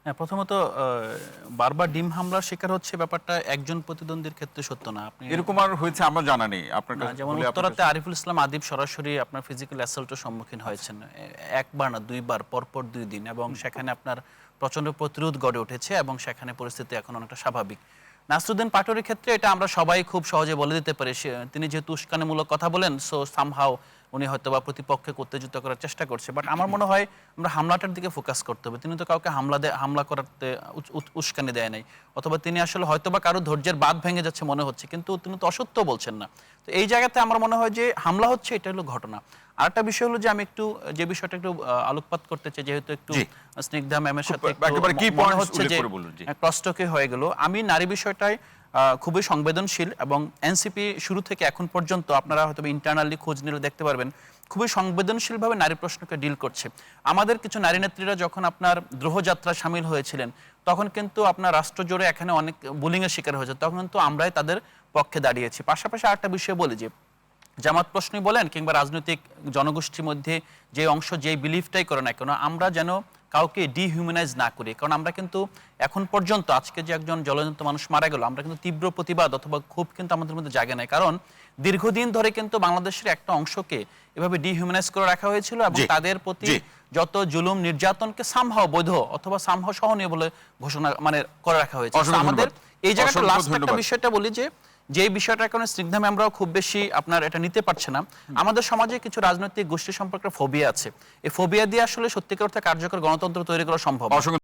হ্যাঁ, প্রথমত বারবার ডিম হামলার শিকার হচ্ছে ব্যাপারটা একজন প্রতিদ্বন্দ্বীর ক্ষেত্রে সত্য না। আপনি এরকম আর হয়েছে আমরা জানা নেই আপনার না, কাছে যেমন বলে আপনার উত্তরাতে কাছে আরিফুল ইসলাম আদিব সরাসরি আপনার ফিজিক্যাল অ্যাসল্টের সম্মুখীন হয়েছেন। একবার না দুইবার, পরপর ২ দিন, এবং সেখানে আপনার প্রচন্ড প্রতিরোধ গড়ে উঠেছে এবং সেখানে পরিস্থিতি এখন অনেকটা স্বাভাবিক। নাসরুদ্দিন পাটোয়ারির ক্ষেত্রে এটা আমরা সবাই খুব সহজে বলে দিতে পারি। তিনি যেহেতু উস্কানিমূলক কথা বলেন, সো সামহাও উনি হয়তোবা প্রতিপক্ষকে উত্তেজিত করার চেষ্টা করছে। বাট আমার মনে হয় আমরা হামলাটার দিকে ফোকাস করতে হবে। তিনি তো কাউকে হামলা করাতে উস্কানি দেয় নাই, অথবা তিনি আসলে হয়তোবা কারো ধৈর্যের বাঁধ ভেঙে যাচ্ছে মনে হচ্ছে, কিন্তু তিনি তো অসত্য বলছেন না। তো এই জায়গাতে আমার মনে হয় যে হামলা হচ্ছে, এটা হলো ঘটনা। আরেকটা বিষয় হলো যে আমি একটু যে বিষয়টা একটু আলোকপাত করতে চাই, যেহেতু একটু জি স্নিগ্ধা ম্যামের খুব সাথে একটু একেবারে কি মনে পয়েন্টস হচ্ছে উল্লেখ যে করে বলুন জি ক্রসটকে হয়ে গেল। আমি নারী বিষয়টায় খুবই সংবেদনশীল, এবং এনসিপি শুরু থেকে এখন পর্যন্ত আপনারা হয়তো ইন্টারনালি খোঁজ নিলে দেখতে পারবেন খুবই সংবেদনশীলভাবে নারী প্রশ্নকে ডিল করছে। আমাদের কিছু নারী নেত্রীরা যখন আপনার দ্রোহযাত্রা সামিল হয়েছিলেন, তখন কিন্তু আপনার রাষ্ট্র জুড়ে এখানে অনেক বুলিংয়ের শিকার হয়েছে, তখন কিন্তু আমরাই তাদের পক্ষে দাঁড়িয়েছি। পাশাপাশি আরেকটা বিষয় বলি যে জামাত প্রশ্নই বলেন কিংবা রাজনৈতিক জনগোষ্ঠীর মধ্যে যে অংশ যেই বিলিফটাই করে না কেন, আমরা যেন কাউকে ডিহিউম্যানাইজ না করি। কারণ আমরা কিন্তু এখন পর্যন্ত, আজকে যে একজন জলজন্ত মানুষ মারা গেল, আমরা কিন্তু তীব্র প্রতিবাদ অথবা ক্ষোভ কিন্তু আমাদের মধ্যে জাগে নাই। কারণ দীর্ঘদিন ধরে কিন্তু বাংলাদেশের একটা অংশকে এভাবে ডিহিউম্যানাইজ করে রাখা হয়েছিল, এবং জি তাদের প্রতি জি যত জুলুম নির্যাতনকে সামহাও বৈধ অথবা সামহাও সহনীয় বলে ঘোষণা করে রাখা হয়েছে। তো অসংখ্য আমাদের ধন্যবাদ এই জায়গাটা অসংখ্য লাস্ট একটা ধন্যবাদ বিষয়টা বলি যে যে বিষয়টার কারণে স্নিগ্ধা ম্যামরাও খুব বেশি আপনার এটা নিতে পারছে না, আমাদের সমাজে কিছু রাজনৈতিক গোষ্ঠী সম্পর্কে ফোবিয়া আছে। এই ফোবিয়া দিয়ে আসলে সত্যিকার অর্থে কার্যকর গণতন্ত্র তৈরি করা সম্ভব না। অসংখ্য